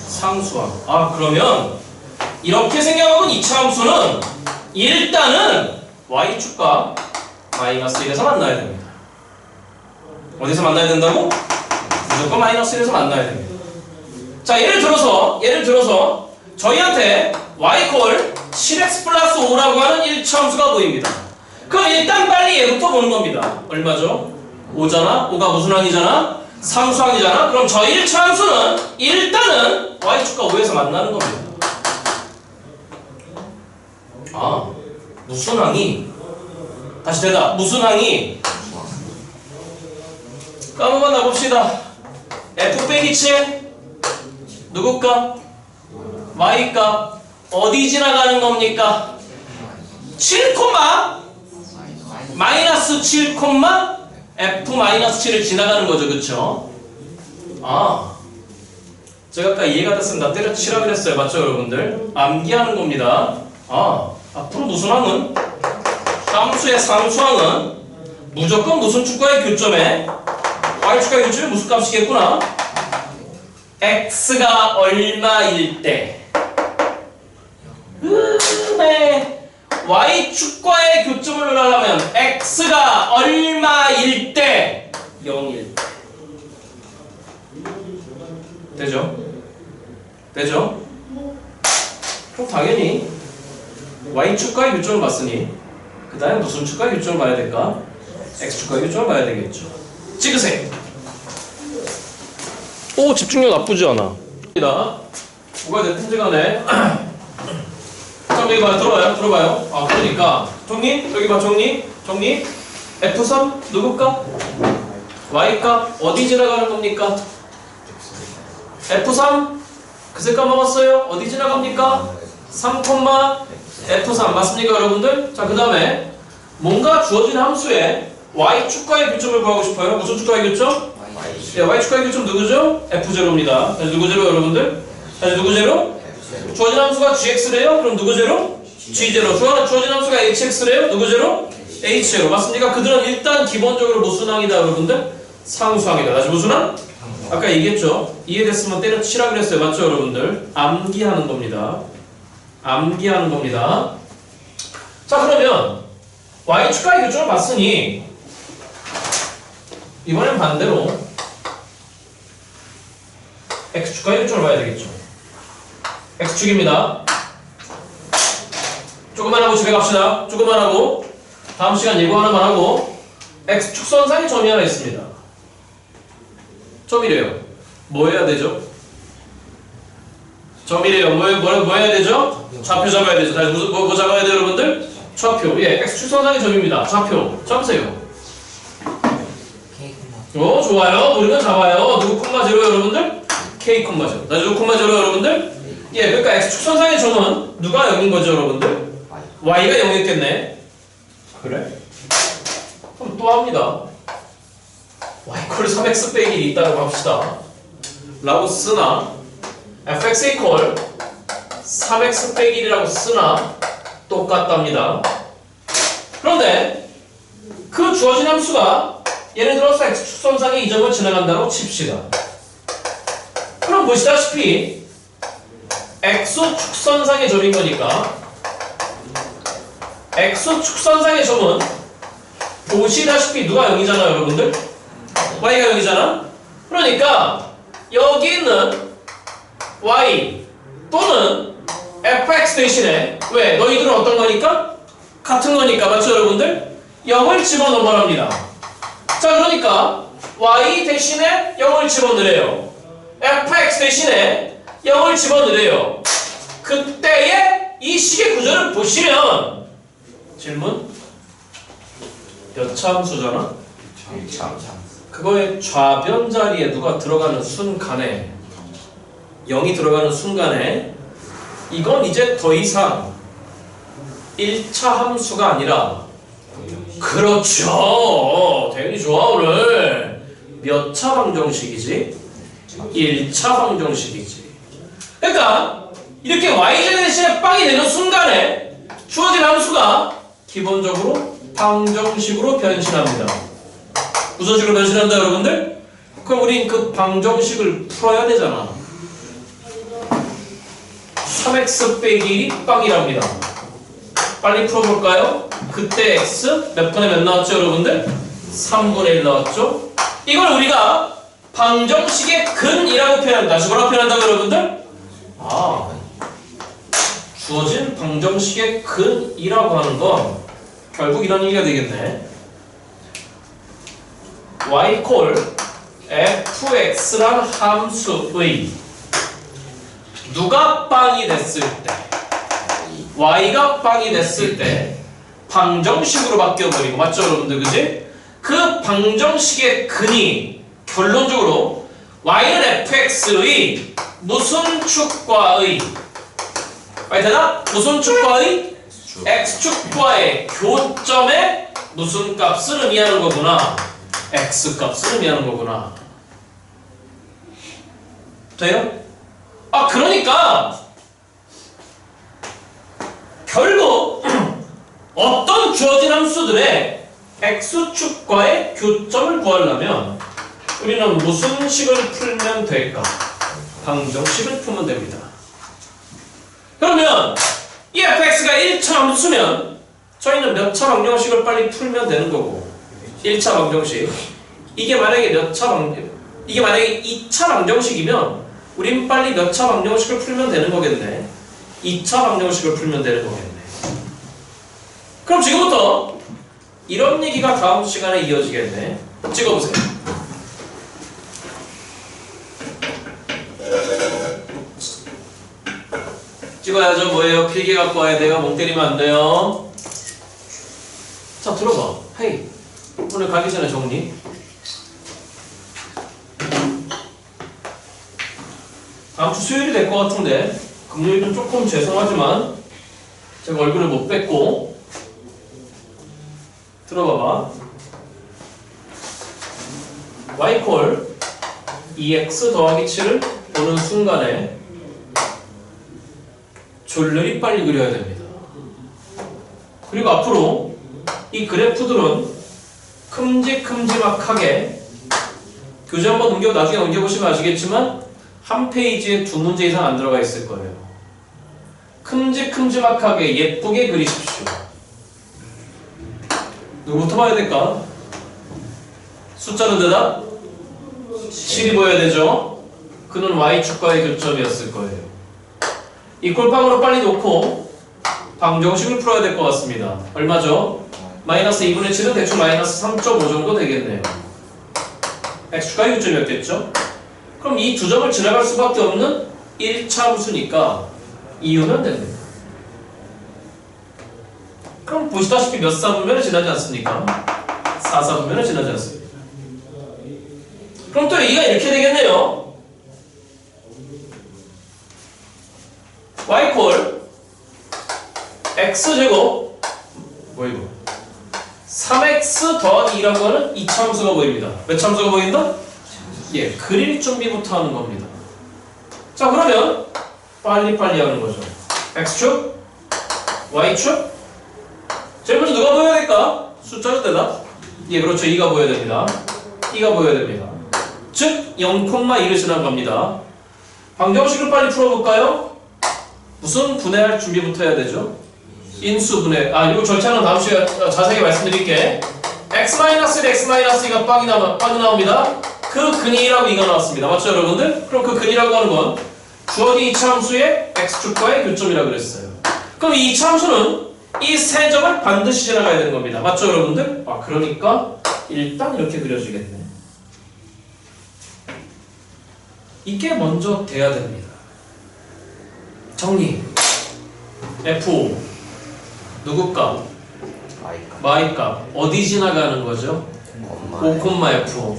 상수함. 아 그러면 이렇게 생겨먹은 2차 함수는 일단은 y축과 마이너스 1에서 만나야 됩니다. 어디서 만나야 된다고? 무조건 마이너스 1에서 만나야 됩니다. 자 예를 들어서 저희한테 y 콜 7x 플러스 5라고 하는 1차 함수가 보입니다. 그럼 일단 빨리 얘부터 보는 겁니다. 얼마죠? 5잖아? 5가 무슨 항이잖아? 상수항이잖아? 그럼 저 1차 함수는 일단은 y축과 5에서 만나는 겁니다. 아 무슨 항이? 다시 대답. 무슨 항이? 한번 나봅시다. f 빼기 7 누구 값? y 값 어디 지나가는 겁니까? 7, 마이너스 7, f 마이너스 7을 지나가는 거죠. 그쵸? 아 제가 아까 이해가 됐습니다. 때려치라 그랬어요. 맞죠 여러분들? 암기하는 겁니다. 아 앞으로 무슨 항은? 함수의 상수항은 무조건 무슨 축과의 교점에 y축과의 교점이 무슨 값이겠구나? x가 얼마일 때 y축과의 교점을 하려면 x가 얼마일 때 0일 때 되죠? 되죠? 그럼 당연히 y축과의 교점을 봤으니 그 다음에 무슨 축과의 교점을 봐야 될까? x축과의 교점을 봐야 되겠죠. 찍으세요. 오 집중력 나쁘지 않아. 뭐가 됐든지 간에 자 여기 봐 들어봐요. 아 그러니까 정리 여기 봐 정리 f3 누구 값? y 값 어디 지나가는 겁니까? f3 그새 까먹었어요. 어디 지나갑니까? 3, f3 맞습니까 여러분들? 자 그 다음에 뭔가 주어진 함수에 y축과의 교점을 구하고 싶어요. 무슨 축과의 교점? 네, y축과의 교점 누구죠? f0입니다. 다시 누구 제로 여러분들? 다시 누구 제로? 주어진 함수가 gx래요? 그럼 누구 제로? g0. 주어진 함수가 hx래요? 누구 제로? h제로. 맞습니까? 그들은 일단 기본적으로 무슨 항이다 여러분들? 상수항이다. 다시 무슨 항? 아까 얘기했죠? 이해됐으면 때려치라 그랬어요. 맞죠 여러분들? 암기하는 겁니다. 암기하는 겁니다. 자 그러면 y축과의 교점을 봤으니 이번엔 반대로 x축과 1점을 봐야 되겠죠. x축입니다. 조금만 하고 집에 갑시다. 조금만 하고 다음 시간 예고 하나만 하고 x축선상에 점이 하나 있습니다. 점이래요. 뭐 해야 되죠? 점이래요. 뭐 해야 되죠? 좌표 잡아야 되죠. 다시 뭐 잡아야 돼요, 여러분들? 좌표. 예, x축선상의 점입니다. 좌표. 잡으세요. 좋아요. 우리가 잡아요. 누구 콤마 제로 여러분들? K 콤마 제로. 나 누구 콤마 제로 여러분들? 예, 그러니까 x축선상의 점은 누가 0인 거죠, 여러분들? y가 0이었겠네. 그래? 그럼 또 합니다. y 콜 3x 빼기 1이 있다고 합시다. 라고 쓰나 fx 콜 3x 빼기 1이라고 쓰나 똑같답니다. 그런데 그 주어진 함수가 예를 들어서 x축선상의 이 점을 지나간다고 칩시다. 그럼 보시다시피 x축선상의 점인 거니까 x축선상의 점은 보시다시피 누가 0이잖아요, 여러분들? y가 0이잖아? 그러니까 여기 있는 y 또는 fx 대신에 왜? 너희들은 어떤 거니까? 같은 거니까 맞죠, 여러분들? 0을 집어넣어랍니다. 자, 그러니까 y 대신에 0을 집어넣으래요. fx 대신에 0을 집어넣으래요. 그때의 이 식의 구조를 보시면 질문? 몇 차 함수잖아? 그거의 좌변 자리에 누가 들어가는 순간에 0이 들어가는 순간에 이건 이제 더 이상 1차 함수가 아니라 그렇죠. 대응이 좋아 오늘. 몇 차 방정식이지? 1차 방정식이지. 그러니까 이렇게 y좌 대신에 빵이 되는 순간에 주어진 함수가 기본적으로 방정식으로 변신합니다. 무슨 식으로 변신한다 여러분들? 그럼 우린 그 방정식을 풀어야 되잖아. 3x 빼기 1이 빵이랍니다. 빨리 풀어볼까요? 그때 x 몇 분의 몇 나왔죠 여러분들? 3분의 1 나왔죠? 이걸 우리가 방정식의 근이라고 표현한다. 다시 뭐라고 표현한다고 여러분들? 주어진 방정식의 근이라고 하는 건 결국 이런 얘기가 되겠네. y 콜 fx란 함수의 누가 빵이 됐을 때 y가 빵이 됐을 때 방정식으로 바뀌어버리고 맞죠 여러분들 그지? 그 방정식의 근이 결론적으로 y는 fx의 무슨 축과의 빨리 되나? 무슨 축과의? x축과의 교점에 무슨 값을 의미하는 거구나. x값을 의미하는 거구나. 돼요? 그러니까 결국 어떤 주어진 함수들의 x축과의 교점을 구하려면 우리는 무슨 식을 풀면 될까? 방정식을 풀면 됩니다. 그러면 이 fx가 1차 함수면 저희는 몇 차 방정식을 빨리 풀면 되는 거고 1차 방정식 이게 만약에 2차 방정식이면 우린 빨리 몇 차 방정식을 풀면 되는 거겠네. 2차 방정식을 풀면 되는 거겠네. 그럼 지금부터 이런 얘기가 다음 시간에 이어지겠네. 찍어보세요. 찍어야죠. 뭐예요? 필기 갖고 와야 돼요. 멍 때리면 안 돼요. 자, 들어봐. 헤이. 오늘 가기 전에 정리. 다음 주 수요일이 될 것 같은데 금요일은 조금 죄송하지만 제가 얼굴을 못 뺐고 들어봐봐. y콜 2x 더하기 7을 보는 순간에 졸렬히 빨리 그려야 됩니다. 그리고 앞으로 이 그래프들은 큼직큼직하게 교재 한번 나중에 넘겨보시면 아시겠지만 한 페이지에 2문제 이상 안 들어가 있을 거예요. 큼직큼직하게 예쁘게 그리십시오. 누구부터 봐야 될까? 숫자는 대답? 7이 보여야 되죠? 그는 y축과의 교점이었을 거예요. 이 꼴빵으로 빨리 놓고 방정식을 풀어야 될 것 같습니다. 얼마죠? 마이너스 2분의 7은 대충 마이너스 3.5 정도 되겠네요. x축과의 교점이었겠죠? 그럼 이 두 점을 지나갈 수밖에 없는 1차 함수니까 이유는 됩니다. 그럼 보시다시피 몇 사분면을 지나지 않습니까? 4사분면을 지나지 않습니다. 그럼 또 A가 이렇게 되겠네요. y콜 x제곱 뭐 이거 3x 더하기 2라고 하는 이 참수가 보입니다. 몇 참수가 보인다? 예, 그릴 준비부터 하는 겁니다. 자, 그러면 빨리빨리 하는 거죠. x축, y축. 제일 먼저 누가 보여야 될까? 숫자로 대답. 예, 그렇죠. 2가 보여야 됩니다. 2가 보여야 됩니다. 즉 0,2를 지나갑니다. 방정식을 빨리 풀어볼까요? 무슨 분해할 준비부터 해야 되죠? 인수분해. 이거 절차는 다음 시간에 자세히 말씀드릴게. x-2가 빵이 나옵니다. 그 근이라고 2가 나왔습니다. 맞죠, 여러분들? 그럼 그 근이라고 하는 건 주어진 2차 함수의 x축과의 교점이라고 그랬어요. 그럼 이 2차 함수는 이 세 점을 반드시 지나가야 되는 겁니다. 맞죠, 여러분들? 그러니까 일단 이렇게 그려주겠네. 이게 먼저 돼야 됩니다. 정리. f 누구 값? y 값. 어디 지나가는 거죠? 5,f.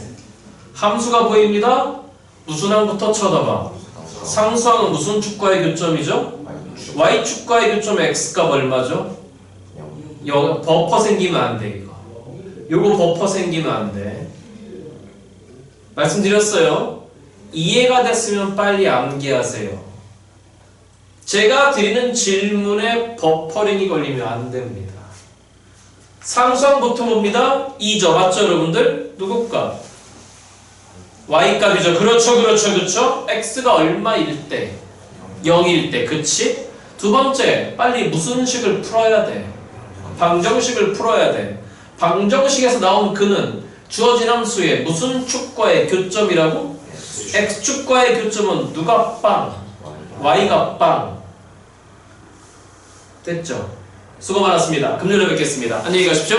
함수가 보입니다. 무슨 항부터 쳐다봐? 상수항은 무슨 축과의 교점이죠? y축과의 교점 x값 얼마죠? 버퍼 생기면 안 돼, 이거. 요거 버퍼 생기면 안 돼. 말씀드렸어요. 이해가 됐으면 빨리 암기하세요. 제가 드리는 질문에 버퍼링이 걸리면 안 됩니다. 상수항부터 봅니다. 2죠. 맞죠, 여러분들? 누구 값? y값이죠. 그렇죠. x가 얼마일 때? 0일 때. 그치? 두 번째, 빨리 무슨 식을 풀어야 돼? 방정식을 풀어야 돼. 방정식에서 나온 그는 주어진 함수의 무슨 축과의 교점이라고? x축과의 교점은 누가 빵? y가 빵. 됐죠? 수고 많았습니다. 금요일에 뵙겠습니다. 안녕히 가십시오.